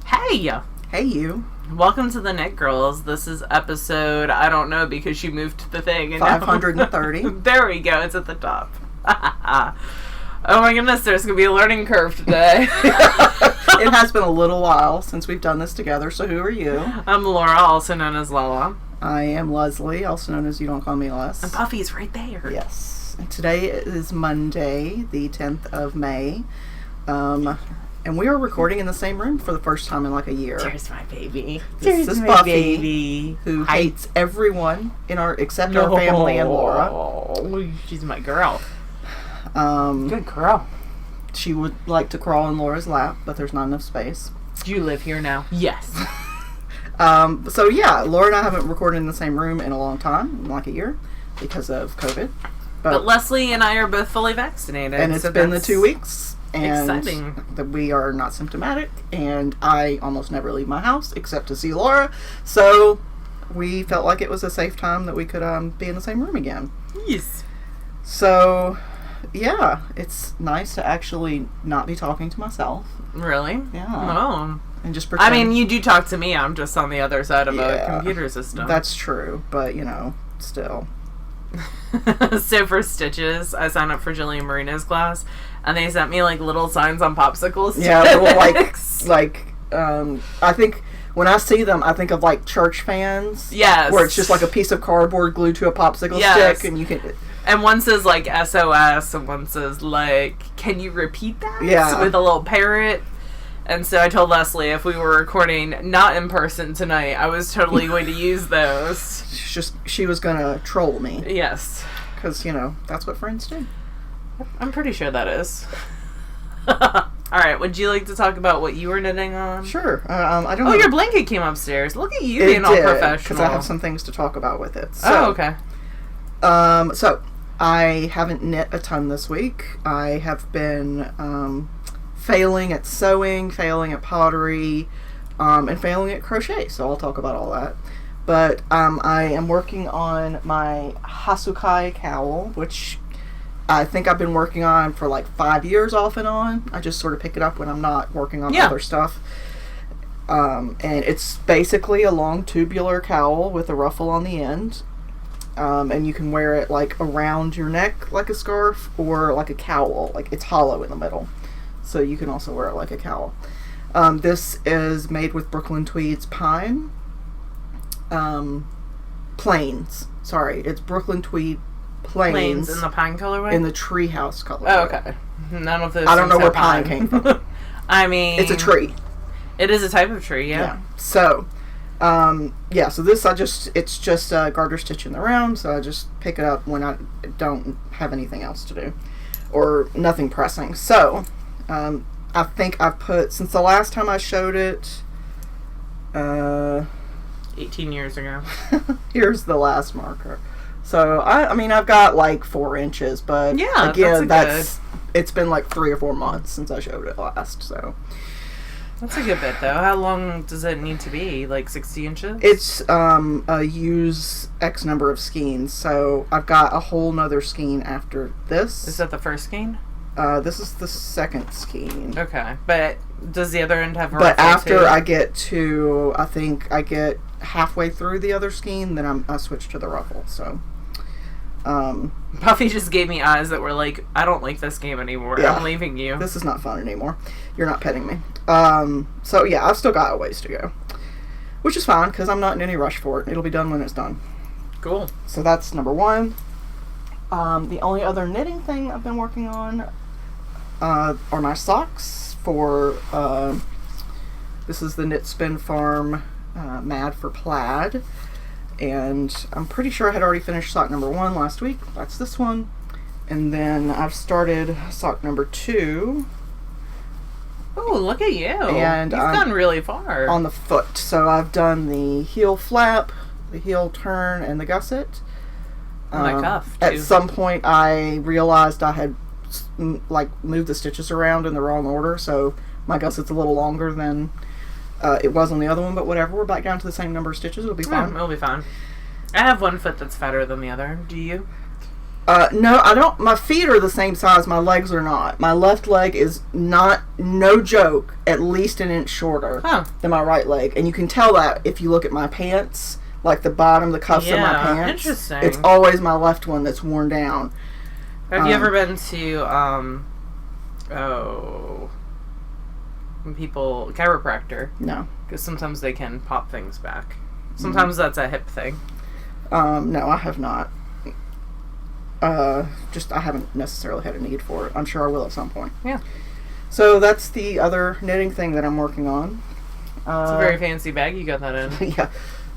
Hey! Hey, you. Welcome to the TheKnitGirlls. This is episode, I don't know because you moved the thing. And 530. There we go. It's at the top. Oh my goodness, there's going to be a learning curve today. It has been a little while since we've done this together, so who are you? I'm Laura, also known as Lola. I am Leslie, also known as You Don't Call Me Les. And Buffy's right there. Yes. And today is Monday, the 10th of May. And we are recording in the same room for the first time in like a year. There's my baby. This is my Buffy, baby. who hates everyone in except our family and Laura. Oh, she's my girl. Good girl. She would like to crawl in Laura's lap, but there's not enough space. Do you live here now? Yes. So yeah, Laura and I haven't recorded in the same room in a long time, like a year, because of COVID. But Leslie and I are both fully vaccinated. And it's been the 2 weeks. And exciting. That we are not symptomatic, and I almost never leave my house except to see Laura. So we felt like it was a safe time that we could be in the same room again. Yes. So yeah, it's nice to actually not be talking to myself. Really? Yeah. Oh. And just pretend. I mean, you do talk to me. I'm just on the other side of a computer system. That's true, but still. So for stitches, I signed up for Jillian Marina's class, and they sent me like little signs on popsicle sticks. Yeah, little I think when I see them, I think of like church fans. Yes. Where it's just like a piece of cardboard glued to a popsicle stick, and you can. And one says like SOS, and one says like, "Can you repeat that?" Yeah. With a little parrot. And so I told Leslie if we were recording not in person tonight, I was totally going to use those. She was gonna troll me. Yes. Because, that's what friends do. I'm pretty sure that is. Alright, would you like to talk about what you were knitting on? Sure. I don't know. Your blanket came upstairs. Look at you being all professional. Because I have some things to talk about with it. So, okay. So, I haven't knit a ton this week. I have been failing at sewing, failing at pottery, and failing at crochet. So I'll talk about all that. But I am working on my Hasukai Cowl, which I think I've been working on for like 5 years off and on. I just sort of pick it up when I'm not working on other stuff. And it's basically a long tubular cowl with a ruffle on the end. And you can wear it like around your neck like a scarf or like a cowl. Like it's hollow in the middle. So you can also wear it like a cowl. This is made with Brooklyn Tweed's Pine. Plains. Sorry, it's Brooklyn Tweed Plains. In the pine colorway? In the treehouse colorway. Oh, okay. None of those. I don't know where pine came from. I mean, it's a tree. It is a type of tree, yeah. So, so this it's just garter stitch in the round, so I just pick it up when I don't have anything else to do. Or nothing pressing. So, I think I've put, since the last time I showed it, 18 years ago. Here's the last marker. So, I've got like 4 inches, but again, it's been like 3 or 4 months since I showed it last, so. That's a good bit, though. How long does it need to be? Like 60 inches? It's, use X number of skeins, so I've got a whole nother skein after this. Is that the first skein? This is the second skein. Okay, but does the other end have a But after too? I get halfway through the other skein, then I switch to the ruffle, so. Buffy just gave me eyes that were like, I don't like this game anymore. Yeah, I'm leaving you. This is not fun anymore. You're not petting me. So yeah, I've still got a ways to go. Which is fine, because I'm not in any rush for it. It'll be done when it's done. Cool. So that's number 1. The only other knitting thing I've been working on are my socks for, this is the Knit Spin Farm Mad for Plaid. And I'm pretty sure I had already finished sock number 1 last week. That's this one. And then I've started sock number 2. Oh, look at you. And you've gone really far. On the foot. So I've done the heel flap, the heel turn, and the gusset. My cuff, too. At some point, I realized I had moved the stitches around in the wrong order, so my gusset's a little longer than it was on the other one, but whatever. We're back down to the same number of stitches. It'll be fine. It'll be fine. I have one foot that's fatter than the other. Do you? No, I don't. My feet are the same size. My legs are not. My left leg is not, no joke, at least an inch shorter than my right leg. And you can tell that if you look at my pants, like the bottom, the cuffs of my pants. Interesting. It's always my left one that's worn down. Have you ever been to, when people, chiropractor? No. Because sometimes they can pop things back. Sometimes that's a hip thing. No, I have not. I haven't necessarily had a need for it. I'm sure I will at some point. Yeah. So that's the other knitting thing that I'm working on. It's a very fancy bag you got that in. Yeah.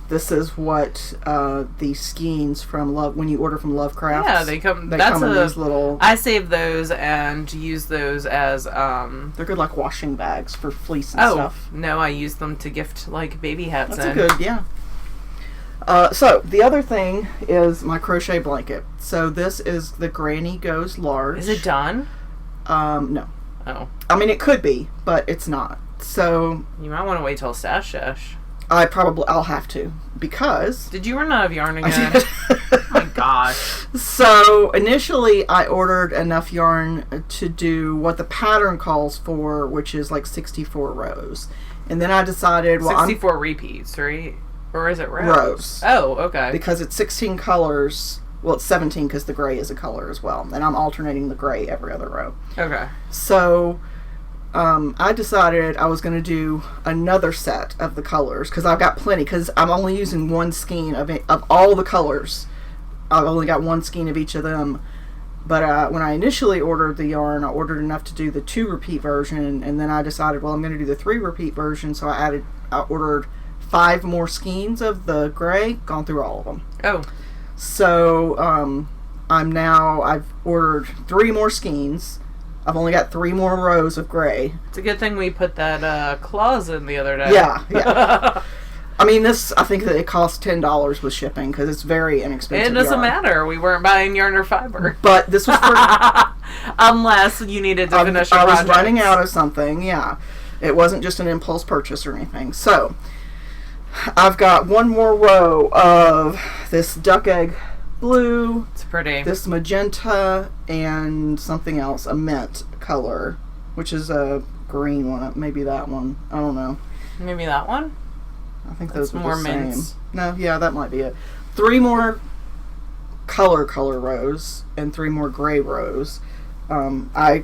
This is what the skeins from when you order from Lovecraft. Yeah, they come. That's come in these little. I save those and use those as. They're good like washing bags for fleece and stuff. No, I use them to gift like baby hats. That's a good, yeah. So the other thing is my crochet blanket. So this is the Granny Goes Large. Is it done? No. Oh. I mean, it could be, but it's not. So you might want to wait till Stash. I'll have to, because... Did you run out of yarn again? Oh my gosh. So, initially, I ordered enough yarn to do what the pattern calls for, which is like 64 rows. And then I decided, 64 repeats, right? Or is it rows? Rows. Oh, okay. Because it's 16 colors. Well, it's 17 because the gray is a color as well. And I'm alternating the gray every other row. Okay. So... I decided I was going to do another set of the colors because I've got plenty, because I'm only using one skein of all the colors. I've only got one skein of each of them. But when I initially ordered the yarn, I ordered enough to do the 2 repeat version, and then I decided, well, I'm going to do the 3 repeat version, so I ordered 5 more skeins of the gray, gone through all of them. Oh. So I've ordered 3 more skeins. I've only got 3 more rows of gray. It's a good thing we put that clause in the other day. Yeah. I mean, I think that it cost $10 with shipping because it's very inexpensive. It doesn't yarn. Matter. We weren't buying yarn or fiber. But this was for... Unless you needed to finish your project. I was running out of something, yeah. It wasn't just an impulse purchase or anything. So, I've got 1 more row of this duck egg blue. It's pretty. This magenta and something else, a mint color, which is a green one. Maybe that one. I don't know. Maybe that one? I think those are more the same. mints. No, yeah, that might be it. 3 more color rows and 3 more gray rows. I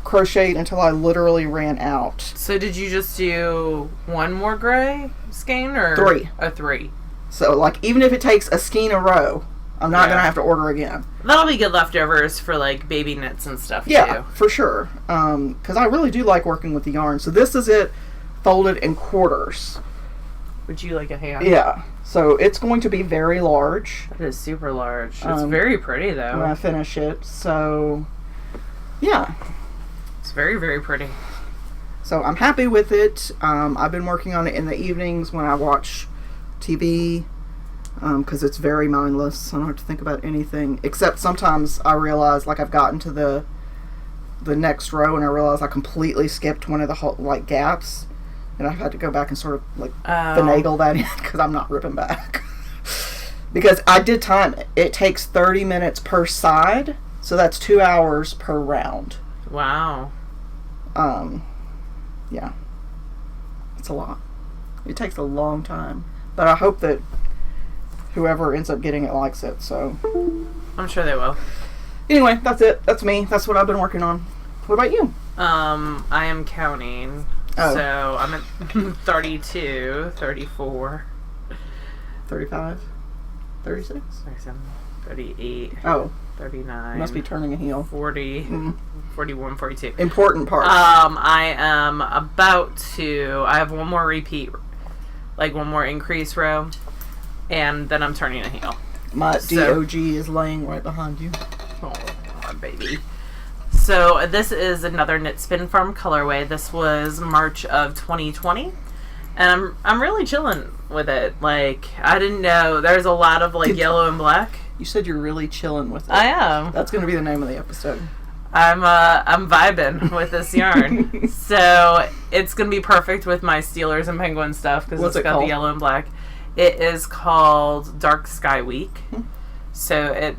crocheted until I literally ran out. So did you just do 1 more gray skein or 3? 3. So like even if it takes a skein a row, I'm not gonna have to order again. That'll be good leftovers for like baby knits and stuff too. Yeah, for sure. Because I really do like working with the yarn. So this is it folded in quarters. Would you like a hand? Yeah. So it's going to be very large. It is super large. It's very pretty though. When I finish it. So yeah. It's very, very pretty. So I'm happy with it. I've been working on it in the evenings when I watch TV. Because it's very mindless. I don't have to think about anything. Except sometimes I realize, like, I've gotten to the next row and I realize I completely skipped one of the gaps. And I've had to go back and sort of, finagle that in because I'm not ripping back. Because I did time it. It takes 30 minutes per side. So that's 2 hours per round. Wow. Yeah. It's a lot. It takes a long time. But I hope that whoever ends up getting it likes it, so. I'm sure they will. Anyway, that's it. That's me. That's what I've been working on. What about you? I am counting. Oh. So I'm at 32, 34. 35? 36? 37, 38. Oh. 39. You must be turning a heel. 40, 41, 42. Important part. I am about to, I have 1 more repeat, 1 more increase row. And then I'm turning a heel. My DOG is laying right behind you. Oh, baby. So this is another Knit Spin Farm colorway. This was March of 2020. And I'm really chilling with it. I didn't know. There's a lot of yellow and black. You said you're really chilling with it. I am. That's going to be the name of the episode. I'm vibing with this yarn. So it's going to be perfect with my Steelers and Penguin stuff because it's got the yellow and black. It is called Dark Sky Week. So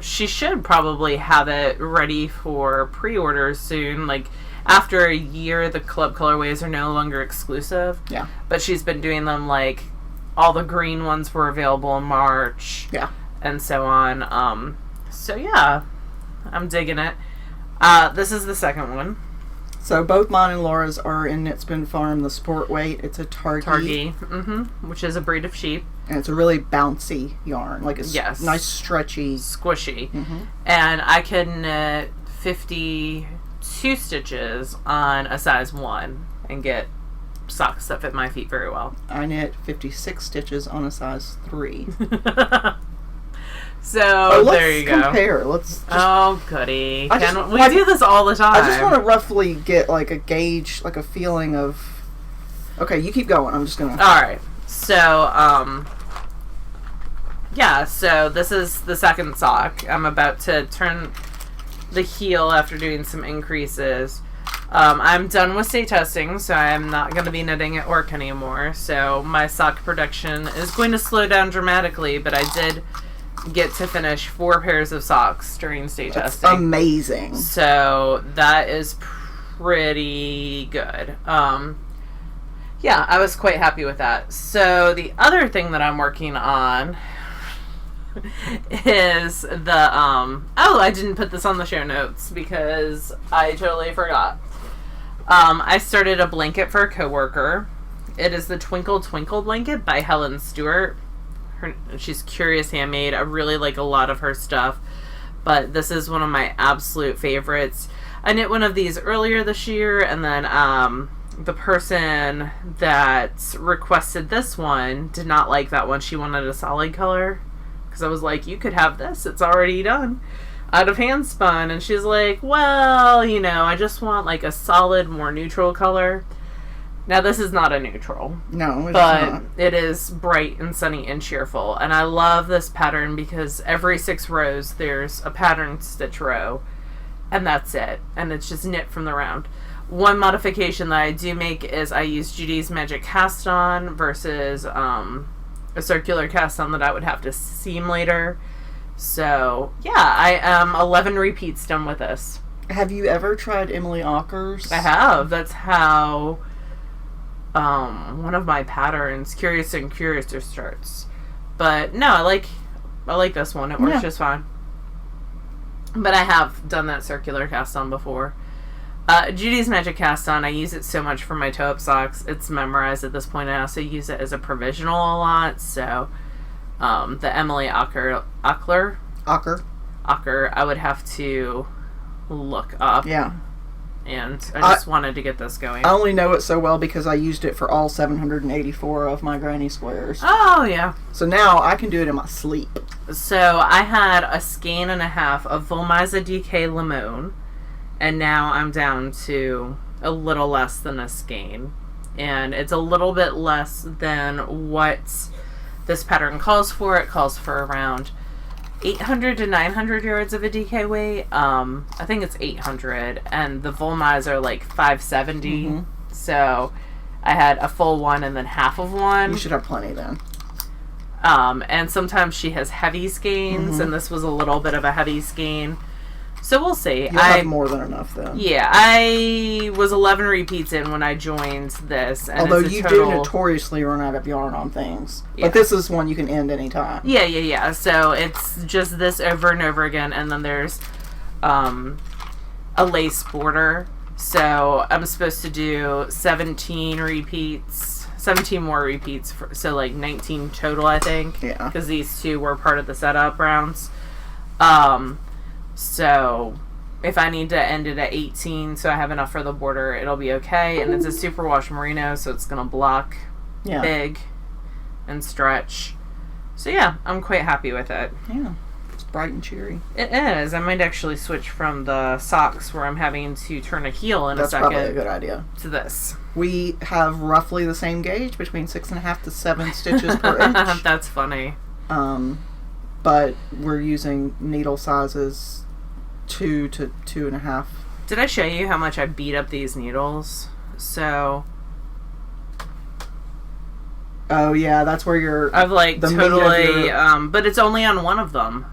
She should probably have it ready for pre-order soon. Like, after a year, the club colorways are no longer exclusive. Yeah. But she's been doing them, like, all the green ones were available in March. Yeah. And so on. So, yeah. I'm digging it. This is the second one. So both mine and Laura's are in Knitspin Farm, the Sport Weight. It's a Targhee. Which is a breed of sheep. And it's a really bouncy yarn. Like, it's nice, stretchy. Squishy. And I can knit 52 stitches on a size 1 and get socks that fit my feet very well. I knit 56 stitches on a size 3. So, there you go. Let's compare. Let's just, goody. We do this all the time. I just want to roughly get, like, a gauge, like, a feeling of... Okay, you keep going. I'm just going to... Alright. So, yeah, so this is the second sock. I'm about to turn the heel after doing some increases. I'm done with state testing, so I'm not going to be knitting at work anymore. So, my sock production is going to slow down dramatically, but I did get to finish 4 pairs of socks during state testing. Amazing. So that is pretty good. Yeah, I was quite happy with that. So the other thing that I'm working on is the I didn't put this on the show notes because I totally forgot. I started a blanket for a coworker. It is the Twinkle Blanket by Helen Stewart. She's Curious Handmade. I really like a lot of her stuff, but this is one of my absolute favorites. I knit one of these earlier this year, and then the person that requested this one did not like that one. She wanted a solid color, because I was like, you could have this. It's already done out of hand spun. And she's like, well, you know, I just want like a solid, more neutral color. Now, this is not a neutral. No, it's but not. It is bright and sunny and cheerful. And I love this pattern because every 6 rows, there's a pattern stitch row. And that's it. And it's just knit from the round. One modification that I do make is I use Judy's Magic Cast On versus a circular cast on that I would have to seam later. So, yeah, I am 11 repeats done with this. Have you ever tried Emily Ocker's? I have. That's how... one of my patterns, Curious and Curiouser, starts. But no, I like this one. It works just fine. But I have done that circular cast on before. Judy's Magic Cast On, I use it so much for my toe-up socks. It's memorized at this point. I also use it as a provisional a lot. So the Emily Ocker, I would have to look up. Yeah. And I just wanted to get this going. I only know it so well because I used it for all 784 of my granny squares. Oh, yeah. So now I can do it in my sleep. So I had a skein and a half of Volmiza DK Limon, and now I'm down to a little less than a skein. And it's a little bit less than what this pattern calls for. It calls for around 800 to 900 yards of a DK weight. I think it's 800, and the Volmiza are like 570. So I had a full one and then half of one. You should have plenty then. And sometimes she has heavy skeins, and this was a little bit of a heavy skein. So we'll see. You'll have more than enough then. Yeah, I was 11 repeats in when I joined this. And although you do notoriously run out of yarn on things. Yeah. But this is one you can end anytime. Yeah. So it's just this over and over again, and then there's a lace border. So I'm supposed to do 17 more repeats, so like 19 total, I think. Yeah. Because these 2 were part of the setup rounds. So if I need to end it at 18 so I have enough for the border, it'll be okay. And it's a superwash merino, so it's going to block big and stretch. So yeah, I'm quite happy with it. Yeah, it's bright and cheery. It is. I might actually switch from the socks where I'm having to turn a heel in a second. That's probably a good idea. To this. We have roughly the same gauge, between 6.5 to 7 stitches per inch. That's funny. But we're using needle sizes 2 to 2.5. Did I show you how much I beat up these needles? So... Oh yeah, that's where you're... I've like totally... but it's only on one of them.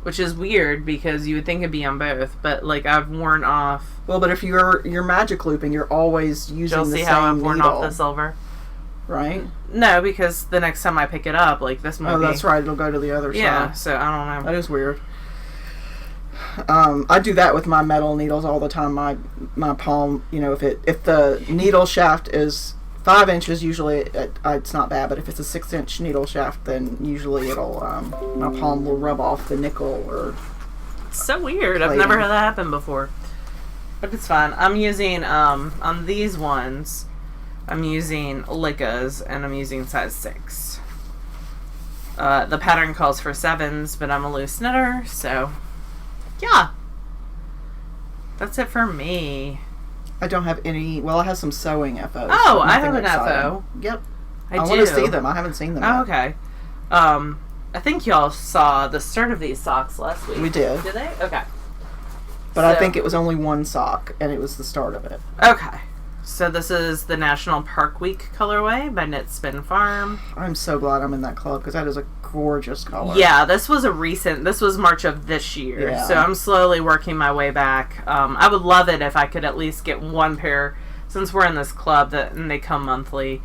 which is weird because you would think it'd be on both, but like I've worn off. Well, but if you're magic looping, you're always using the same needle. You'll see how I've worn off the silver. Right? No, because the next time I pick it up, like this might be... Oh, that's right. It'll go to the other side. Yeah, so I don't know. That is weird. I do that with my metal needles all the time. My palm, if the needle shaft is 5 inches, usually it's not bad. But if it's a 6-inch needle shaft, then usually it'll my palm will rub off the nickel or. It's so weird. Plating. I've never had that happen before. But it's fine. I'm using on these ones. I'm using Lickas, and I'm using size 6. The pattern calls for 7s, but I'm a loose knitter, so yeah. That's it for me. I don't have any. Well, I have some sewing FOs. Oh, I have an FO. Yep. I want to see them. I haven't seen them yet. Oh, okay. I think y'all saw the start of these socks last week. We did. Did they? Okay. But I think it was only one sock, and it was the start of it. Okay. So this is the National Park Week colorway by Knit Spin Farm. I'm so glad I'm in that club because that is a gorgeous color. Yeah, this was March of this year. Yeah. So I'm slowly working my way back. I would love it if I could at least get one pair, since we're in this club and they come monthly,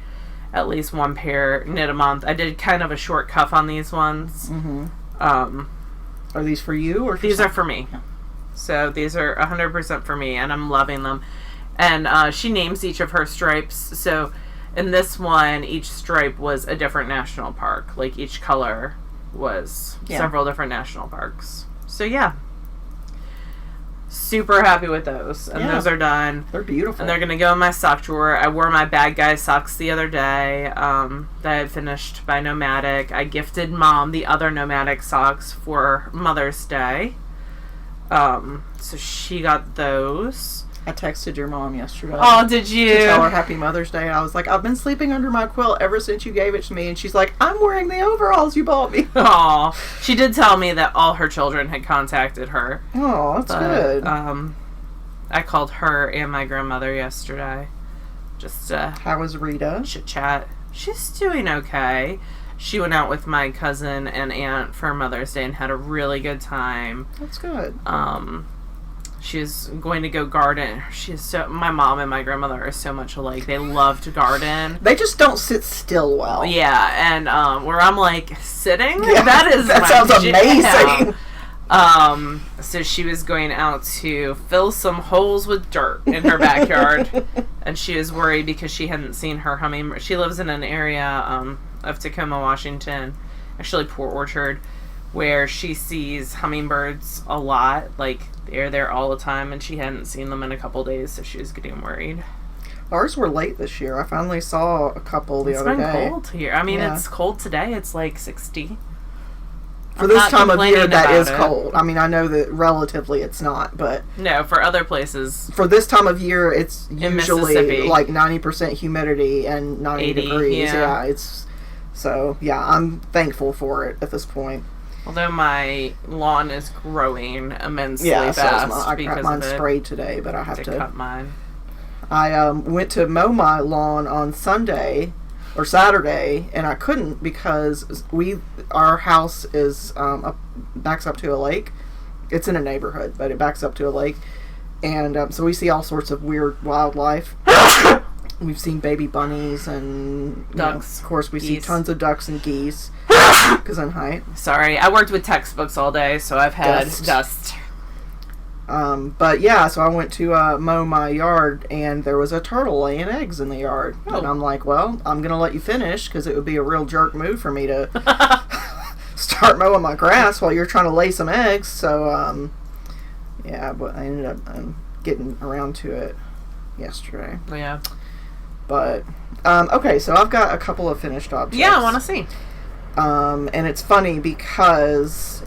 at least one pair knit a month. I did kind of a short cuff on these ones. Mm-hmm. Are these for you or for these are for me? Yeah. So these are 100% for me, and I'm loving them. And she names each of her stripes. So in this one, each stripe was a different national park. Like each color was several different national parks. So yeah. Super happy with those. And those are done. They're beautiful. And they're going to go in my sock drawer. I wore my bad guy socks the other day that I had finished by Nomadic. I gifted Mom the other Nomadic socks for Mother's Day. So she got those. I texted your mom yesterday. Oh, did you? To tell her Happy Mother's Day. I was like, I've been sleeping under my quilt ever since you gave it to me. And she's like, I'm wearing the overalls you bought me. Aw. She did tell me that all her children had contacted her. Oh, that's good. I called her and my grandmother yesterday. Just how was Rita? Chit-chat. She's doing okay. She went out with my cousin and aunt for Mother's Day and had a really good time. That's good. She's going to go garden. My mom and my grandmother are so much alike. They love to garden. They just don't sit still well. Yeah, and where I'm like sitting, that sounds amazing. So she was going out to fill some holes with dirt in her backyard, and she was worried because she hadn't seen her hummingbird. She lives in an area of Tacoma, Washington, actually Port Orchard, where she sees hummingbirds a lot. Like, they're there all the time, and she hadn't seen them in a couple days, so she was getting worried. Ours were late this year. I finally saw a couple the other day. It's been cold here. I mean, it's cold today. It's like 60. For this time of year, that is cold. I mean, I know that relatively it's not, but... No, for other places... For this time of year, it's usually like 90% humidity and 90 degrees. Yeah, it's... So, yeah, I'm thankful for it at this point. Although my lawn is growing immensely fast I got mine sprayed today, but I have to cut mine. I went to mow my lawn on Sunday or Saturday, and I couldn't because our house is backs up to a lake. It's in a neighborhood, but it backs up to a lake, and so we see all sorts of weird wildlife. We've seen baby bunnies and ducks. Of course, we see tons of ducks and geese because I'm height. Sorry, I worked with textbooks all day, so I've had dust. But yeah, so I went to mow my yard, and there was a turtle laying eggs in the yard. Oh. And I'm like, well, I'm going to let you finish because it would be a real jerk move for me to start mowing my grass while you're trying to lay some eggs. So, yeah, but I ended up getting around to it yesterday. Yeah. But, okay, so I've got a couple of finished objects. Yeah, I want to see. And it's funny because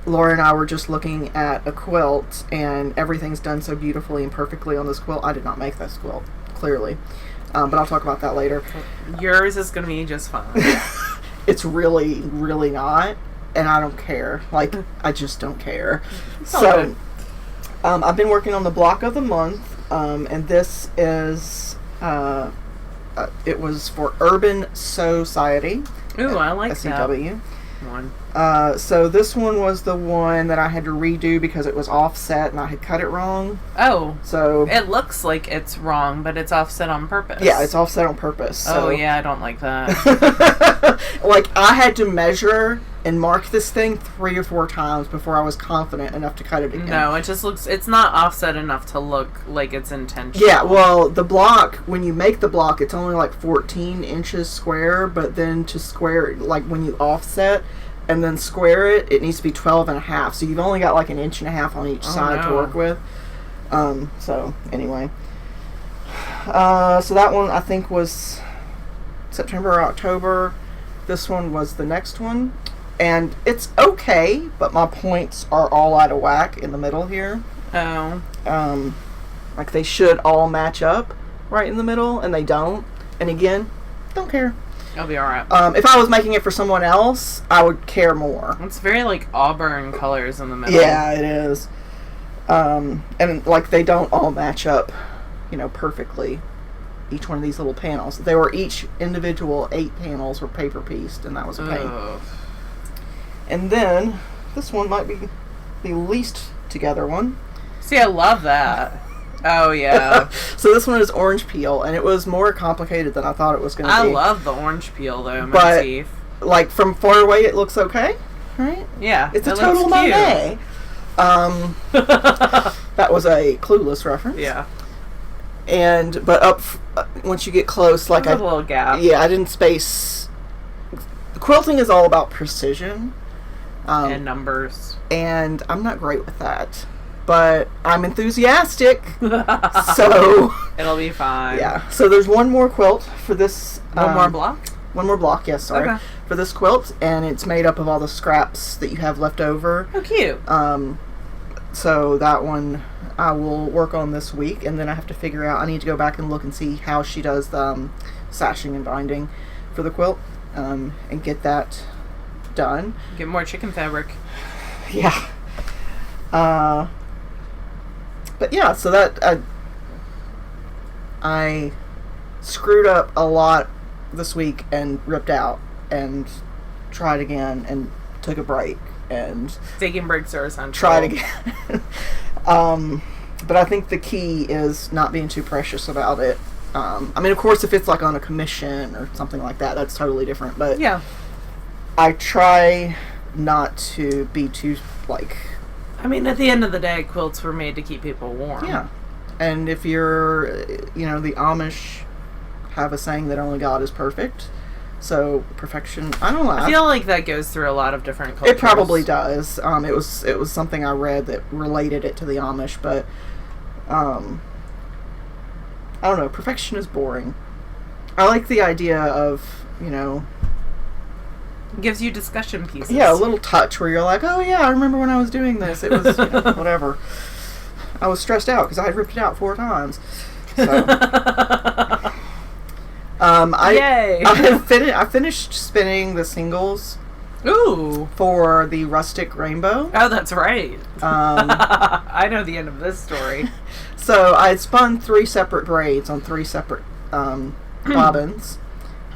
Laura and I were just looking at a quilt, and everything's done so beautifully and perfectly on this quilt. I did not make this quilt, clearly. But I'll talk about that later. Yours is going to be just fine. It's really, really not, and I don't care. Like, I just don't care. So, I've been working on the block of the month. And this is, it was for Urban Society. Ooh, I like SCW. one? So this one was the one that I had to redo because it was offset and I had cut it wrong. Oh. So it looks like it's wrong, but it's offset on purpose. Yeah, it's offset on purpose. So. Oh, yeah, I don't like that. Like, I had to measure and mark this thing 3 or 4 times before I was confident enough to cut it again. No, it just looks... It's not offset enough to look like it's intentional. Yeah, well, the block, when you make the block, it's only like 14 inches square, but then to square it, like when you offset and then square it, it needs to be 12 and a half. So you've only got like 1.5 inches on each side to work with. So, anyway. So that one, I think, was September or October. This one was the next one. And it's okay, but my points are all out of whack in the middle here. Oh. Like they should all match up right in the middle, and they don't. And again, don't care. It'll be alright. If I was making it for someone else, I would care more. It's very like auburn colors in the middle. Yeah, it is. And like they don't all match up, perfectly. Each one of these little panels. They were each individual 8 panels were paper pieced, and that was a pain. Ugh. And then this one might be the least together one. See, I love that. Oh, yeah. So this one is orange peel, and it was more complicated than I thought it was going to be. I love the orange peel, though, but, motif. Like, from far away, it looks okay, right? Yeah, it's a total Monet. That was a Clueless reference. Yeah. But once you get close, like there's a little gap. Yeah, I didn't space. Quilting is all about precision. And numbers. And I'm not great with that. But I'm enthusiastic. So. It'll be fine. Yeah. So there's one more quilt for this. One more block? One more block, yes, sorry. Okay. For this quilt. And it's made up of all the scraps that you have left over. Oh, cute. So that one I will work on this week. And then I have to figure out. I need to go back and look and see how she does the sashing and binding for the quilt. And get that done. Get more chicken fabric. Yeah. But yeah, so that I screwed up a lot this week and ripped out and tried again and took a break and taking breaks are essential. Tried again. But I think the key is not being too precious about it. I mean, of course, if it's like on a commission or something like that, that's totally different. But yeah, I try not to be too like. I mean, at the end of the day, quilts were made to keep people warm. Yeah, and if you're, the Amish have a saying that only God is perfect. So perfection, I don't know. I feel like that goes through a lot of different cultures. It probably does. It was something I read that related it to the Amish, but I don't know. Perfection is boring. I like the idea of, it gives you discussion pieces. Yeah, a little touch where you're like, oh yeah, I remember when I was doing this. It was whatever. I was stressed out because I had ripped it out 4 times. So. Yay! I finished spinning the singles. Ooh! For the rustic rainbow. Oh, that's right. I know the end of this story. So I had spun 3 separate braids on 3 separate bobbins,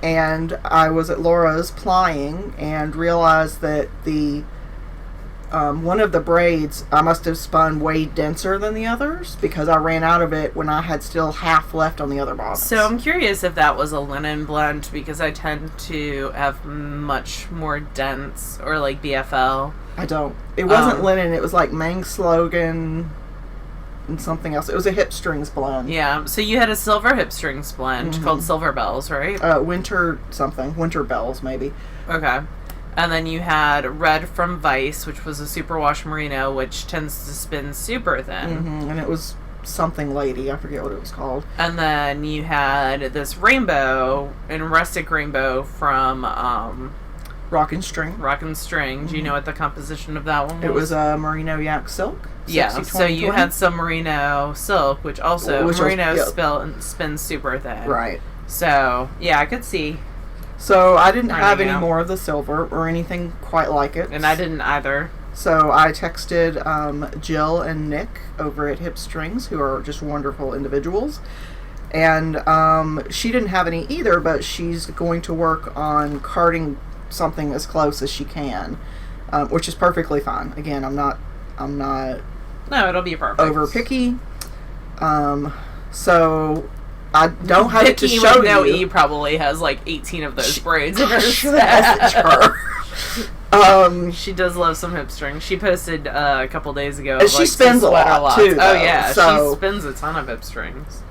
and I was at Laura's plying and realized that the one of the braids I must have spun way denser than the others because I ran out of it when I had still half left on the other bobbins. So I'm curious if that was a linen blend because I tend to have much more dense or like BFL. I don't. It wasn't linen. It was like Mang Slogan and something else. It was a hip strings blend. Yeah. So you had a silver hip strings blend called Silver Bells, right? Winter something. Winter Bells, maybe. Okay. And then you had red from Vice, which was a superwash merino, which tends to spin super thin. And it was something lady. I forget what it was called. And then you had this rainbow, and rustic rainbow from Rockin' String. Rockin' String. Do you know what the composition of that one was? It was a merino yak silk. Yeah, so you had some merino silk, which merino spins super thin. Right. So, yeah, I could see. So I didn't have any more of the silver or anything quite like it. And I didn't either. So I texted Jill and Nick over at Hip Strings, who are just wonderful individuals. And she didn't have any either, but she's going to work on carding something as close as she can, which is perfectly fine. Again, I'm not No, it'll be perfect. over picky. So I don't have Vicky it to show with no you. E probably has like 18 of those braids in her Should message set. her. She does love some hip string. She posted a couple days ago. And she like, spins a sweater lot, lots. too, Oh though, yeah, so- she spins a ton of hip strings.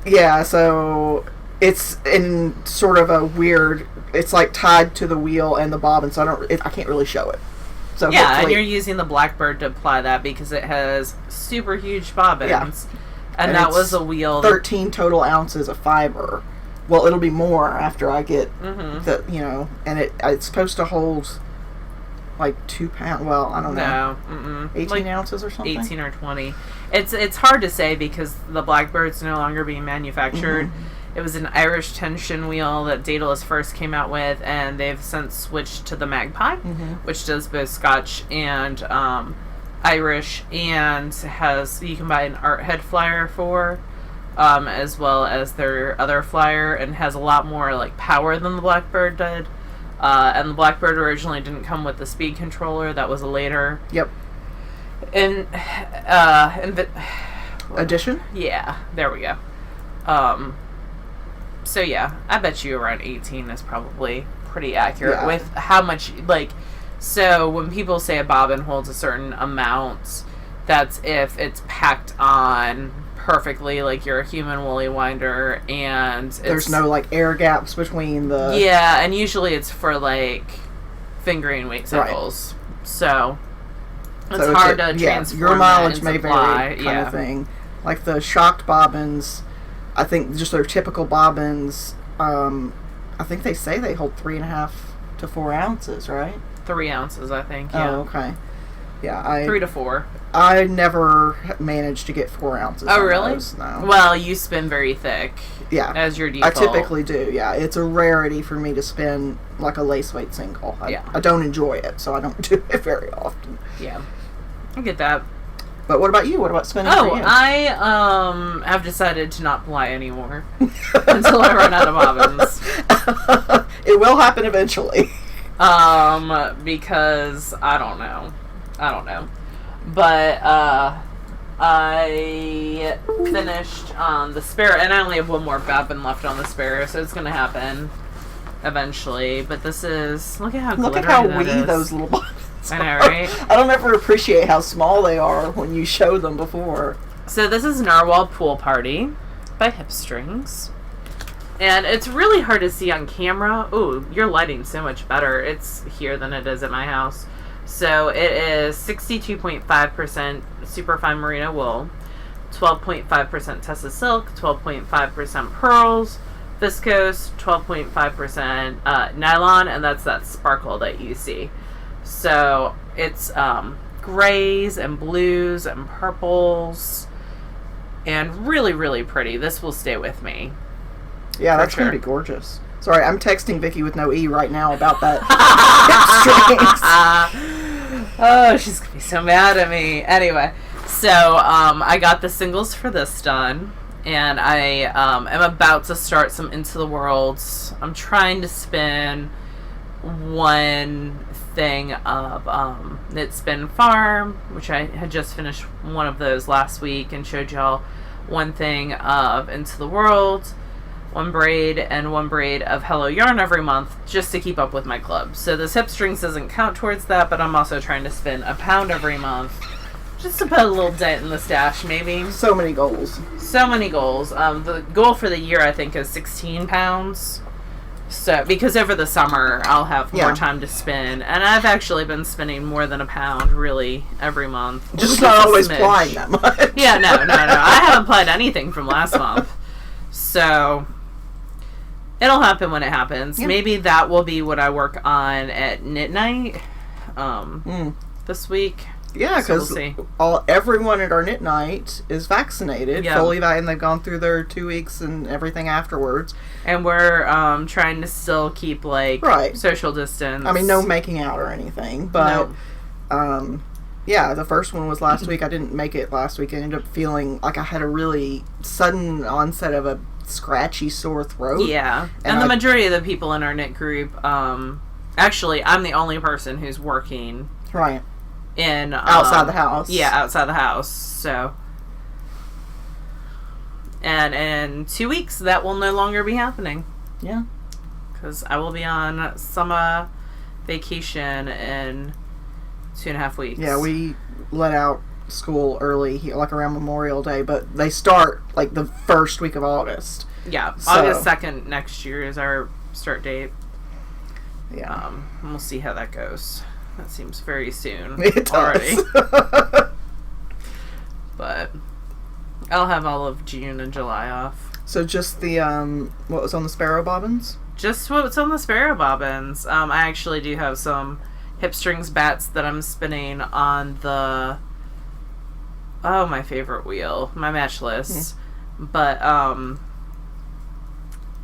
Yeah, so it's in sort of a weird. It's like tied to the wheel and the bobbin, so I can't really show it. So Yeah, and hopefully- you're using the Blackbird to apply that because it has super huge bobbins. Yeah. And that was a wheel. 13 total ounces of fiber. Well, it'll be more after I get the, and it's supposed to hold like 2 pounds. Well, I don't know. No. 18 like ounces or something? 18 or 20. It's hard to say because the Blackbird's no longer being manufactured. It was an Irish tension wheel that Daedalus first came out with, and they've since switched to the Magpie, which does both Scotch and Irish, and you can buy an art head flyer for, as well as their other flyer, and has a lot more like power than the Blackbird did. And the Blackbird originally didn't come with the speed controller. That was a later. Yep. Addition? Yeah, there we go. So yeah, I bet you around 18 is probably pretty accurate with how much, so when people say a bobbin holds a certain amount, that's if it's packed on perfectly like you're a human woolly winder, and there's no like air gaps between the... Yeah, and usually it's for like fingering weight cycles. Right. So it's hard to transform your mileage that may supply. vary kind of thing. Like the shocked bobbins, I think just their typical bobbins, I think they say they hold 3.5 to 4 ounces, right? 3 ounces, I think. Yeah. Oh, okay. Yeah, 3 to 4. I never managed to get 4 ounces. Oh, really? Those, no. Well, you spin very thick. Yeah. As your default. I typically do, yeah. It's a rarity for me to spin like a lace weight single. I don't enjoy it, so I don't do it very often. Yeah. I get that. But what about you? What about spinning for you? I have decided to not ply anymore until I run out of bobbins. It will happen eventually. Because I don't know. But I finished on the Sparrow, and I only have one more bobbin left on the Sparrow, so it's gonna happen eventually. But this is look at how wee those little bobbins I know, right? I don't ever appreciate how small they are when you show them before. So this is Narwhal Pool Party by Hip Strings. And it's really hard to see on camera. Ooh, your lighting's so much better. It's here than it is at my house. So it is 62.5% superfine merino wool, 12.5% Tessa silk, 12.5% pearls, viscose, 12.5% nylon, and that's that sparkle that you see. So it's grays and blues and purples, and really, really pretty. This will stay with me. Yeah, that's going to be gorgeous. Sorry, I'm texting Vicky with no E right now about that strings. Oh, she's going to be so mad at me. Anyway, so I got the singles for this done, and I am about to start some Into the Worlds. I'm trying to spin one thing of Knit Spin Farm, which I had just finished one of those last week and showed y'all one thing of Into the World, one braid, and one braid of Hello Yarn every month, just to keep up with my club. So this hip strings doesn't count towards that, but I'm also trying to spin a pound every month, just to put a little dent in the stash, maybe. So many goals. So many goals. The goal for the year, I think, is 16 pounds. So, because over the summer, I'll have more time to spin. And I've actually been spinning more than a pound, really, every month. Just not always plying that much. Yeah, no. I haven't plied anything from last month. So, it'll happen when it happens. Yeah. Maybe that will be what I work on at Knit Night this week. Yeah, because everyone at our Knit Night is vaccinated, fully vaccinated, and they've gone through their 2 weeks and everything afterwards. And we're trying to still keep, social distance. I mean, no making out or anything, but, yeah, the first one was last week. I didn't make it last week. I ended up feeling like I had a really sudden onset of a scratchy sore throat. Yeah. And the majority of the people in our knit group, actually, I'm the only person who's working. Right. In outside the house. Yeah, outside the house. So, and in 2 weeks, that will no longer be happening. Yeah. Because I will be on summer vacation in 2.5 weeks. Yeah, we let out school early, like around Memorial Day, but they start like the first week of August. Yeah, so, August 2nd next year is our start date. Yeah. And we'll see how that goes. That seems very soon. It already. does. But I'll have all of June and July off. So just the, what was on the Sparrow Bobbins? Just what's on the Sparrow Bobbins. I actually do have some hip strings bats that I'm spinning on the, my favorite wheel, my matchless. Mm. But,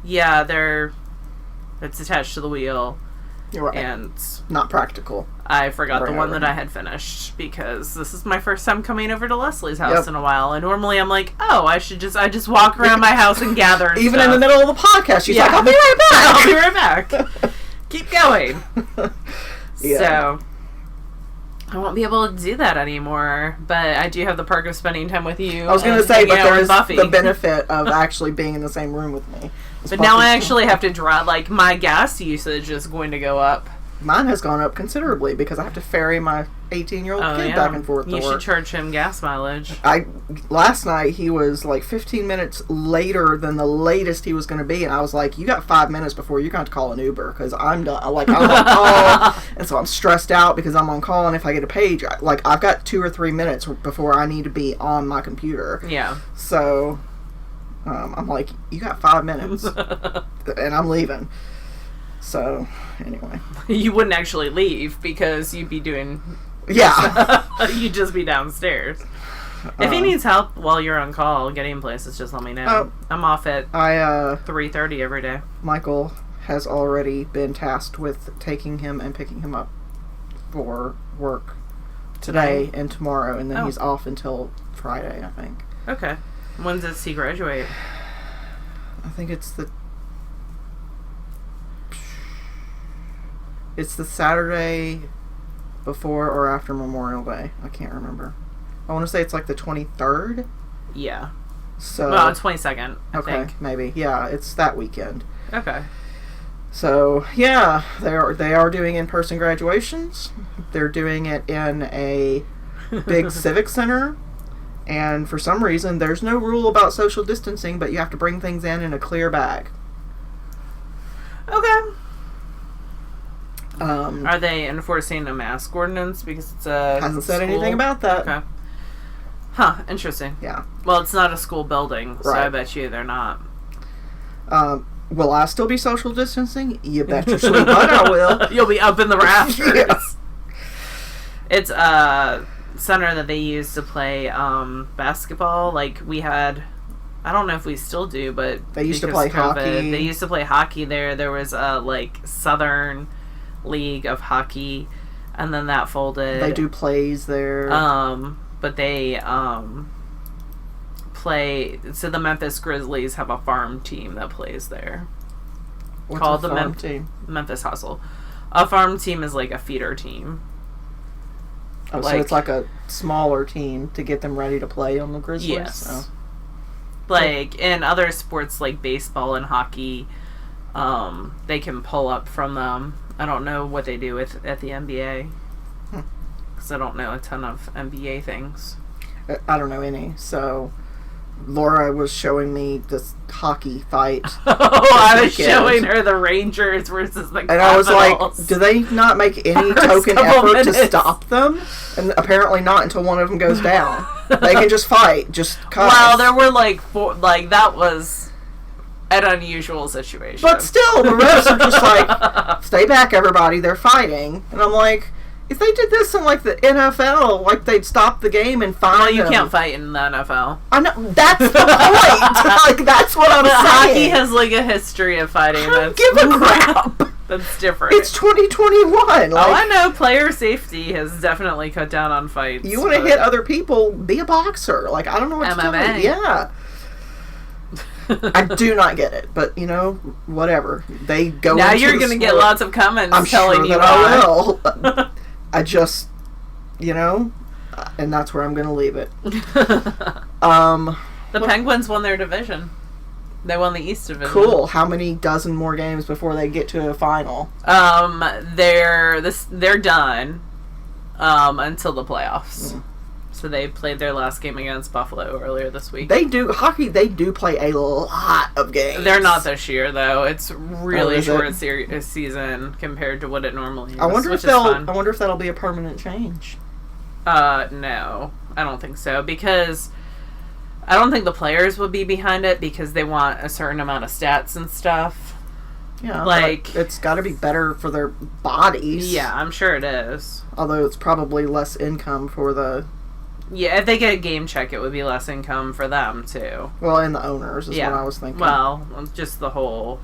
yeah, it's attached to the wheel. You're right. And not practical. I forgot the one that I had finished because this is my first time coming over to Leslie's house in a while, and normally I'm like, I just walk around my house and gather. Even in the middle of the podcast, she's like, I'll be right back. I'll be right back. Keep going. So I won't be able to do that anymore, but I do have the perk of spending time with you. I was going to say, but there is the benefit of actually being in the same room with me. But now I actually have to drive, like, my gas usage is going to go up. Mine has gone up considerably because I have to ferry my 18-year-old kid back and forth to work. You should charge him gas mileage. Last night, he was like 15 minutes later than the latest he was going to be, and I was like, you got 5 minutes before you're going to have to call an Uber because I'm done. I'm on call, and so I'm stressed out because I'm on call, and if I get a page, I've got 2 or 3 minutes before I need to be on my computer. Yeah. So I'm like, you got 5 minutes, and I'm leaving. So, anyway. You wouldn't actually leave because you'd be doing... Yeah. You'd just be downstairs. If he needs help while you're on call getting places, just let me know. I'm off at 3:30 every day. Michael has already been tasked with taking him and picking him up for work today and tomorrow, and then he's off until Friday, I think. Okay. When does he graduate? I think it's the Saturday before or after Memorial Day. I can't remember. I want to say it's like the 23rd. Yeah. So 22nd, I think. Maybe. Yeah, it's that weekend. Okay. So, yeah, they are doing in-person graduations. They're doing it in a big civic center. And for some reason, there's no rule about social distancing, but you have to bring things in a clear bag. Okay. Um, Are they enforcing a mask ordinance because it's a hasn't said anything about that. Okay. Huh, interesting. Yeah. Well, it's not a school building, so I bet you they're not. Will I still be social distancing? You bet your sweet butt I will. You'll be up in the rafters. Yeah. It's a center that they use to play basketball. Like, we had... I don't know if we still do, but... They used to play hockey. They used to play hockey there. There was a, Southern League of Hockey, and then that folded. They do plays there. But they play. So the Memphis Grizzlies have a farm team that plays there. What's called a the farm team? Memphis Hustle. A farm team is like a feeder team. Oh, so it's like a smaller team to get them ready to play on the Grizzlies? Yes. Oh. Like in other sports like baseball and hockey, they can pull up from them. I don't know what they do at the NBA. Because I don't know a ton of NBA things. I don't know any. So Laura was showing me this hockey fight. I was showing her the Rangers versus the Capitals. And I was like, do they not make any token effort to stop them? And apparently not until one of them goes down. They can just fight, just cause. Well, there were that was an unusual situation. But still, the refs are just like, stay back, everybody, they're fighting. And I'm like, if they did this in, the NFL, they'd stop the game and fine them. You can't fight in the NFL. I know, that's the point! That's what I'm saying. Hockey has, a history of fighting. I don't give a crap! That's different. It's 2021. I know. Player safety has definitely cut down on fights. You want to hit other people, be a boxer. I don't know what to tell you. Yeah. I do not get it, but whatever. They go now into you're going to get lots of comments I'm telling sure you that I will. I just, and that's where I'm going to leave it. The Penguins won their division. They won the East Division. Cool. How many dozen more games before they get to a final? They're done until the playoffs. Mm. So they played their last game against Buffalo earlier this week. They do play a lot of games. They're not this year though. It's really short season compared to what it normally is. I wonder if that'll be a permanent change. No, I don't think so, because I don't think the players would be behind it because they want a certain amount of stats and stuff. Yeah, like it's got to be better for their bodies. Yeah, I'm sure it is. Although it's probably less income for the. Yeah, if they get a game check, it would be less income for them too. Well, and the owners is what I was thinking. Well, just the whole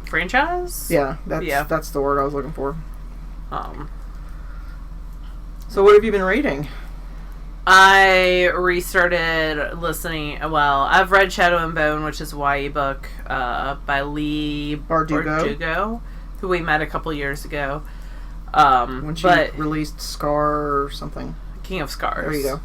franchise. Yeah, that's the word I was looking for. So what have you been reading? I restarted listening. Well, I've read Shadow and Bone, which is a YA book by Lee Bardugo, who we met a couple years ago. When she released Scar or something. King of Scars. There you go.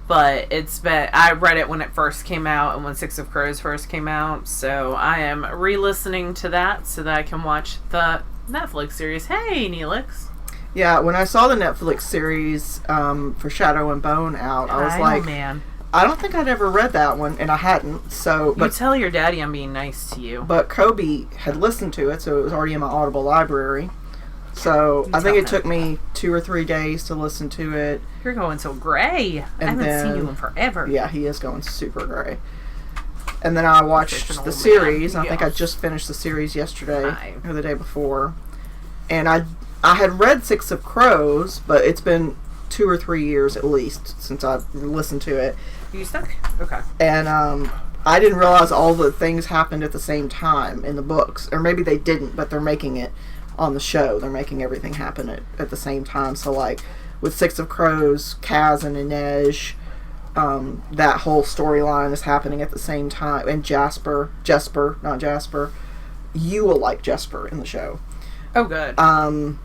But I read it when it first came out and when Six of Crows first came out, so I am re-listening to that so that I can watch the Netflix series. Hey, Neelix. Yeah, when I saw the Netflix series for Shadow and Bone out, I was like, man, I don't think I'd ever read that one, and I hadn't. So, you tell your daddy I'm being nice to you. But Kobe had listened to it, so it was already in my Audible library. So I think it took me 2 or 3 days to listen to it. You're going so gray. I haven't seen you in forever. Yeah, he is going super gray. And then I watched the series. I think I just finished the series yesterday or the day before. And I had read Six of Crows, but it's been 2 or 3 years at least since I've listened to it. Are you stuck? Okay. And I didn't realize all the things happened at the same time in the books. Or maybe they didn't, but they're making it on the show. They're making everything happen at the same time. So, like, with Six of Crows, Kaz and Inej, that whole storyline is happening at the same time. And Jesper, not Jasper. You will like Jesper in the show. Oh, good. And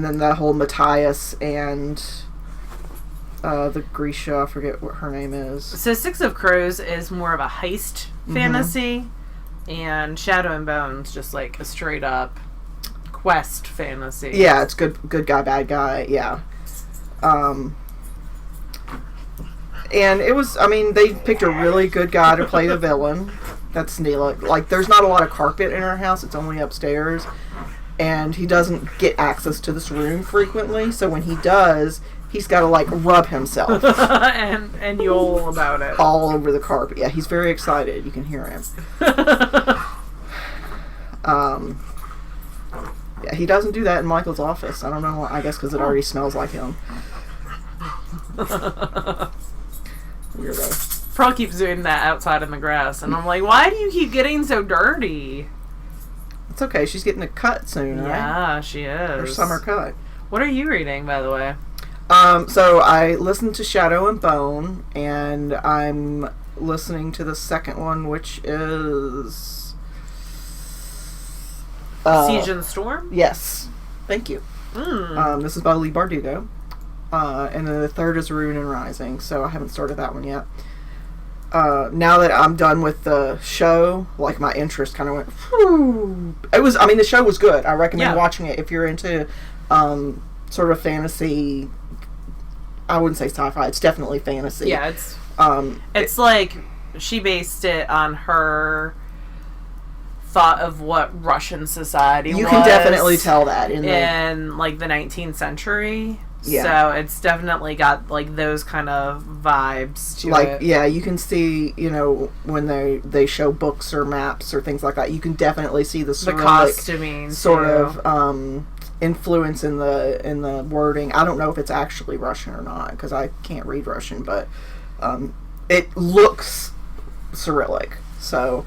then that whole Matthias and the Grisha, I forget what her name is. So Six of Crows is more of a heist fantasy, and Shadow and Bone's just like a straight up quest fantasy. Yeah, it's good guy, bad guy, yeah. And it was, they picked a really good guy to play the villain. That's Neela. Like, there's not a lot of carpet in our house, it's only upstairs. And he doesn't get access to this room frequently, so when he does, he's got to, like, rub himself. and yodel about it. All over the carpet. Yeah, he's very excited. You can hear him. Yeah, he doesn't do that in Michael's office. I don't know. I guess because it already smells like him. Weirdo. Pearl keeps doing that outside in the grass, and I'm like, why do you keep getting so dirty? It's okay. She's getting a cut soon, right? Yeah, she is. Her summer cut. What are you reading, by the way? So I listened to Shadow and Bone, and I'm listening to the second one, which is... Siege and Storm? Yes. Thank you. This is by Lee Bardugo. And then the third is Ruin and Rising, so I haven't started that one yet. Now that I'm done with the show, like, my interest kind of went, whew. The show was good. I recommend watching it if you're into sort of fantasy. I wouldn't say sci-fi. It's definitely fantasy. Yeah, it's like she based it on her thought of what Russian society was. You can definitely tell that in like the 19th century. Yeah. So it's definitely got like those kind of vibes to it. Yeah, you can see, when they show books or maps or things like that, you can definitely see the costuming sort of influence in the wording. I don't know if it's actually Russian or not because I can't read Russian, but it looks Cyrillic. So,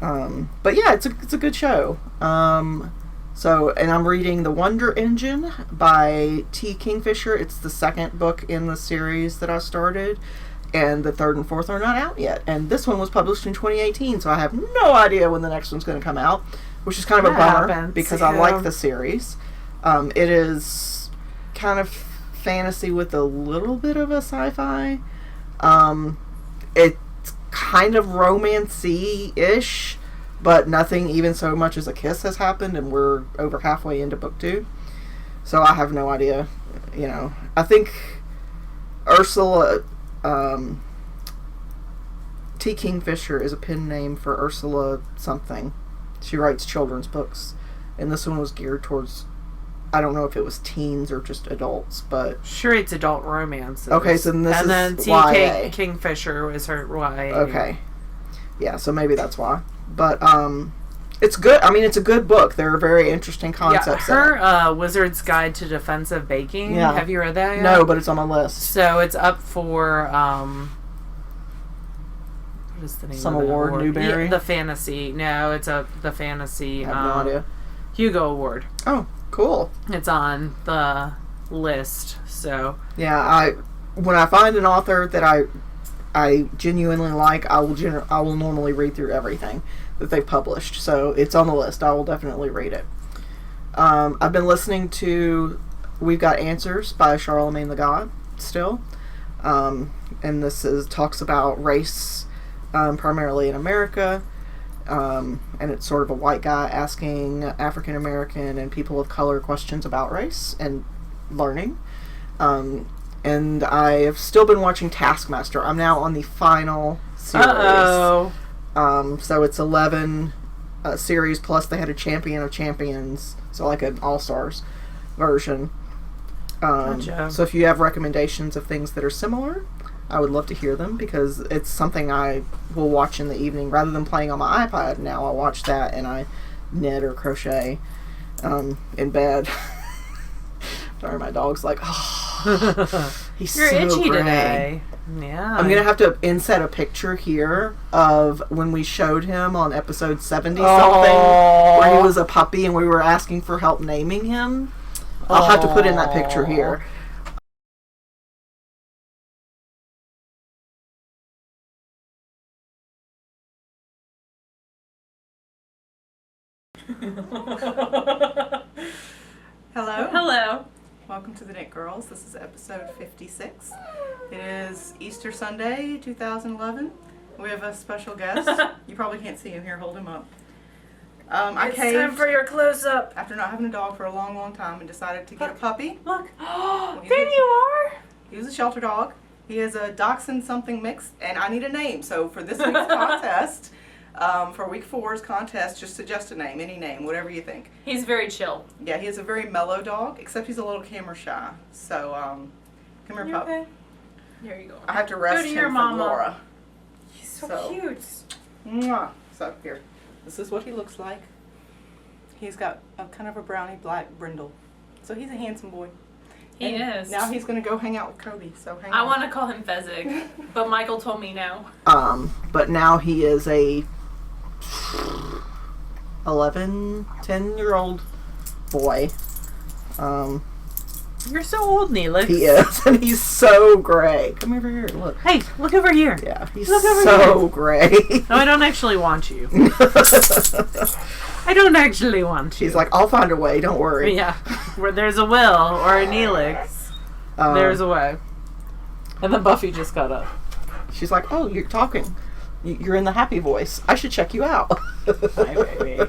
but yeah, it's a good show. And I'm reading The Wonder Engine by T. Kingfisher. It's the second book in the series that I started. and the third and fourth are not out yet. And this one was published in 2018, so I have no idea when the next one's going to come out, which is kind of a bummer because I like the series. It is kind of fantasy with a little bit of a sci-fi. It's kind of romancy-ish, but nothing even so much as a kiss has happened, and we're over halfway into book 2. So I have no idea. You know, I think Ursula, T. Kingfisher is a pen name for Ursula something. She writes children's books, and this one was geared towards, I don't know if it was teens or just adults, but... Sure, it's adult romances. Okay, so this and is then YA. Kingfisher was her YA. Okay. Yeah, so maybe that's why. But, it's good. I mean, it's a good book. There are very interesting concepts. Yeah, her Wizard's Guide to Defensive Baking. Yeah. Have you read that yet? No, but it's on my list. So it's up for what is the name Some of the award, Newbery? Yeah, the fantasy. No, it's the fantasy. I have no idea. Hugo Award. Oh, cool. It's on the list. So yeah, when I find an author that I genuinely like, I will normally read through everything that they've published. So it's on the list. I will definitely read it. I've been listening to We've Got Answers by Charlemagne the God still. And this talks about race, primarily in America. And it's sort of a white guy asking African American and people of color questions about race and learning. And I have still been watching Taskmaster. I'm now on the final series. Uh-oh. So it's 11 series, plus they had a Champion of Champions, so like an All-Stars version. Gotcha. So if you have recommendations of things that are similar, I would love to hear them, because it's something I will watch in the evening. Rather than playing on my iPad, now I watch that and I knit or crochet in bed. Sorry, my dog's like, oh, he's You're so itchy gray. today. Yeah. I'm going to have to inset a picture here of when we showed him on episode 70-something, where he was a puppy and we were asking for help naming him. I'll have to put in that picture here. Hello. Hello. Welcome to the Knit Girls. This is episode 56. It is Easter Sunday, 2011. We have a special guest. You probably can't see him here. Hold him up. I It's caved time for your close-up. after not having a dog for a long, long time and decided to get a puppy. Look. Well, There you are. He was a shelter dog. He is a dachshund something mix, and I need a name. So for this week's contest, for week 4's contest, just suggest a name, any name, whatever you think. He's very chill. Yeah, he is a very mellow dog, except he's a little camera shy. So, come here, You pup. okay? There you go. I have to rest to him your from mama. Laura. He's so, So- cute. Mwah. So here, this is what he looks like. He's got a kind of a brownie black brindle. So he's a handsome boy. He And is. Now he's gonna go hang out with Kobe. So hang I on. want to call him Fezzik, but Michael told me no. But now he is a 10-year-old boy. You're so old, Neelix. He is, and he's so gray. Come over here, look. Hey, look over here. Yeah, he's Look over so gray. No, I don't actually want you. I don't actually want you. He's like, I'll find a way, don't worry. Yeah. Where there's a Will or a Neelix, there's a way. And then Buffy just got up. She's like, oh, you're talking. You're in the happy voice. I should check you out. Hi, baby.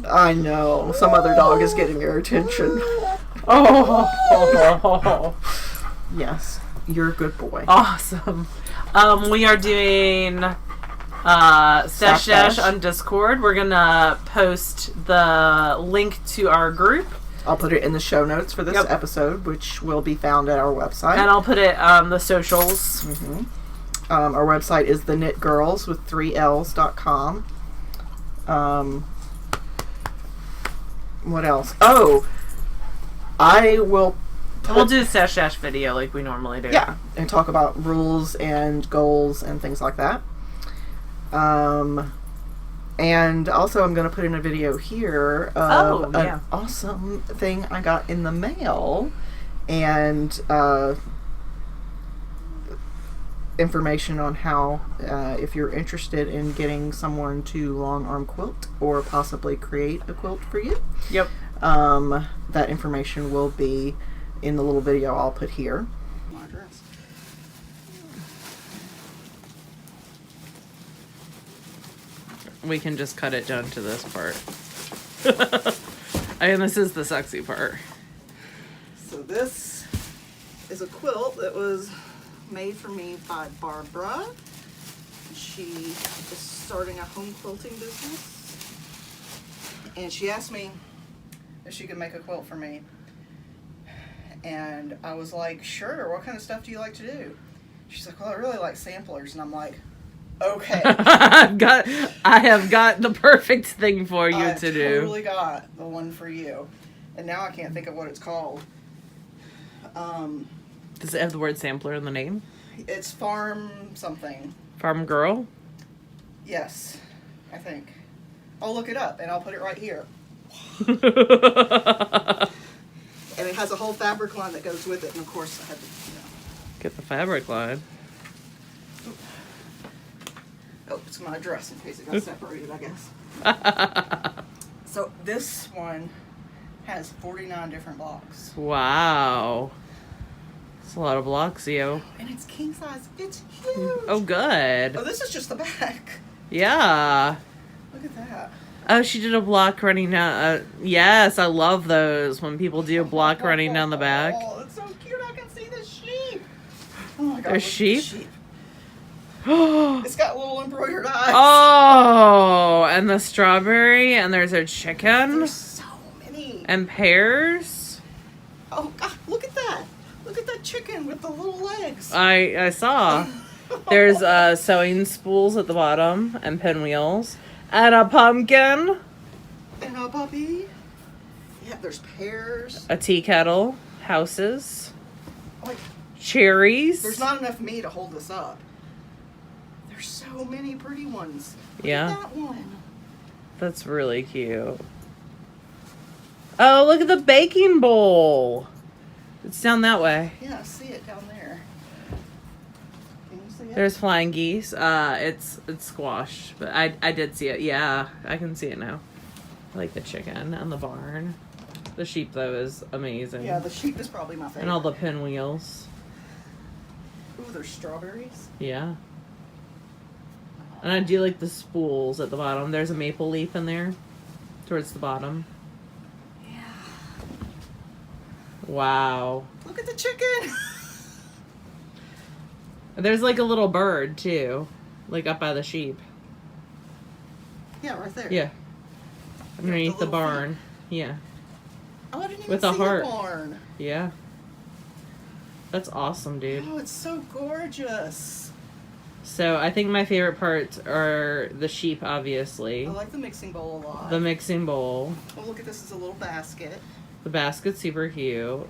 I know. Some other dog is getting your attention. Oh. Yes, you're a good boy. Awesome. We are doing Stash Dash on Discord. We're gonna post the link to our group, I'll put it in the show notes for this episode, which will be found at our website. and I'll put it on the socials. Mm-hmm. Our website is TheKnitGirlls with 3Ls.com. What else? Oh, I will We'll do a Stash Dash video like we normally do. Yeah, and talk about rules and goals and things like that. And also I'm going to put in a video here of an awesome thing I got in the mail. And information on how, if you're interested in getting someone to long arm quilt or possibly create a quilt for you. Yep. That information will be in the little video I'll put here. My dress. We can just cut it down to this part. And this is the sexy part. So this is a quilt that was made for me by Barbara. She is starting a home quilting business. And she asked me if she could make a quilt for me. And I was like, sure, what kind of stuff do you like to do? She's like, well, I really like samplers. And I'm like, okay. I have got the perfect thing for you to do. I totally got the one for you. And now I can't think of what it's called. Does it have the word sampler in the name? It's Farm something. Farm Girl? Yes, I think. I'll look it up and I'll put it right here. And it has a whole fabric line that goes with it. And of course I had to, Get the fabric line. Oh, it's my dress in case it got separated, I guess. So this one has 49 different blocks. Wow. It's a lot of blocks, yo. And it's king size. It's huge. Oh, good. Oh, this is just the back. Yeah. Look at that. Oh, she did a block running down. Yes, I love those when people do a block running down the back. Oh, it's so cute. I can see the sheep. Oh my god. There's sheep? It's got little embroidered eyes. Oh, and the strawberry, and there's a chicken, There's so many. and pears. Oh god, look at that. Look at that chicken with the little legs. I saw. There's sewing spools at the bottom, and pinwheels, and a pumpkin, And a puppy. Yeah, there's pears. a tea kettle, houses, Like, cherries. there's not enough me to hold this up. There's so many pretty ones. Look Yeah. at that one. That's really cute. Oh, look at the baking bowl. It's down that way. Yeah, I see it down there. Can you see it? There's flying geese. It's squashed, but I did see it. Yeah, I can see it now. I like the chicken and the barn. The sheep though is amazing. Yeah, the sheep is probably my favorite. And all the pinwheels. Ooh, there's strawberries. Yeah. And I do like the spools at the bottom. There's a maple leaf in there, towards the bottom. Yeah. Wow. Look at the chicken. There's like a little bird too, like up by the sheep. Yeah, right there. Yeah. Underneath the little barn. Yeah. Oh, I didn't even With see a heart. the barn. Yeah. That's awesome, dude. Oh, it's so gorgeous. So I think my favorite parts are the sheep, obviously. I like the mixing bowl a lot. The mixing bowl. Oh, look at this. It's a little basket. The basket's super cute.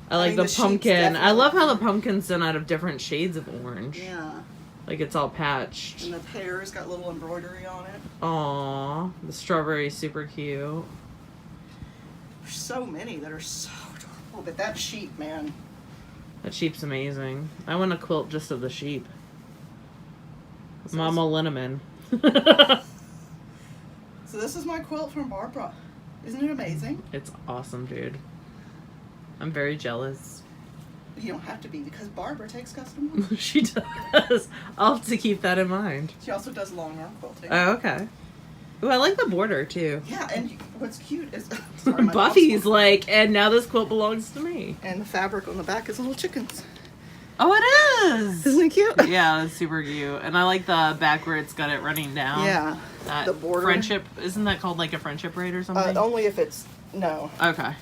I like mean, the the sheep's pumpkin. I definitely- love how the pumpkin's done out of different shades of orange. Yeah. Like it's all patched. And the pear's got little embroidery on it. Aww. The strawberry's super cute. There's so many that are so adorable. But that sheep, man. That sheep's amazing. I want a quilt just of the sheep. So Mama Linneman. So this is my quilt from Barbara. Isn't it amazing? It's awesome, dude. I'm very jealous. You don't have to be because Barbara takes custom ones. She does. I'll have to keep that in mind. She also does long arm quilting. Oh, okay. Ooh, I like the border too. Yeah, and what's cute is sorry, my Buffy's dog's- like, and now this quilt belongs to me. and the fabric on the back is little chickens. Oh, it is. Isn't it cute? Yeah, it's super cute. And I like the back where it's got it running down. Yeah. That The border. friendship, isn't that called like a friendship braid or something? Only if it's no. Okay.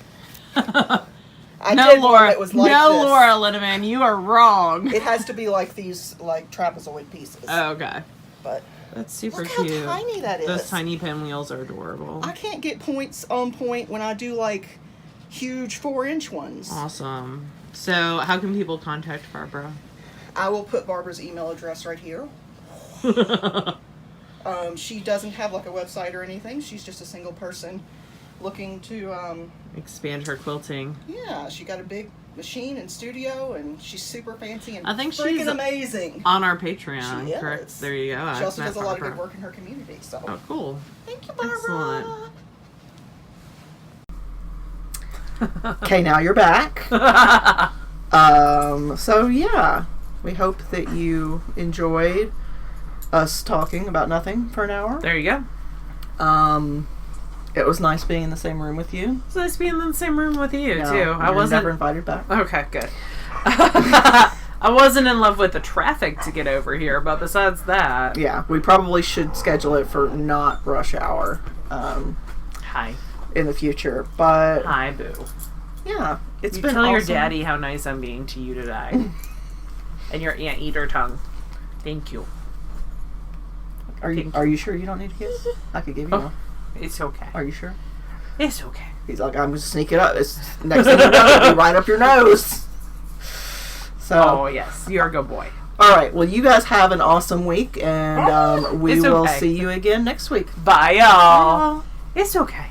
I no, did one Laura. that was like no, this. Laura Linneman, you are wrong. It has to be like these like trapezoid pieces. Oh, okay. But That's super look how cute. tiny that is. Those tiny pinwheels are adorable. I can't get points on point when I do like huge 4-inch ones. Awesome. So, how can people contact Barbara? I will put Barbara's email address right here. She doesn't have like a website or anything. She's just a single person looking to Expand her quilting. yeah, she got a big machine and studio, and she's super fancy and I think freaking she's amazing. On our Patreon, She is. correct? There you go. She also does a lot of good work in her community. So Oh, cool. thank you, Barbara. Excellent. Okay, now you're back. So yeah, we hope that you enjoyed us talking about nothing for an hour. There you go. It was nice being in the same room with you. It's nice being in the same room with you, No, too. I you're wasn't... never invited back. Okay, good. I wasn't in love with the traffic to get over here, but besides that... Yeah, we probably should schedule it for not rush hour Hi. in the future. But Hi, boo. yeah, it's You been tell your awesome. daddy how nice I'm being to you today. And your Aunt Eater tongue. Thank you. Are you sure you don't need a kiss? I could give you one. It's okay. Are you sure? It's okay. He's like, I'm just sneak it up. It's next thing you know, it'll be right up your nose. So, Oh, yes. You're a good boy. all right. Well, you guys have an awesome week, and we It's will okay. see you again next week. Bye, y'all. It's okay.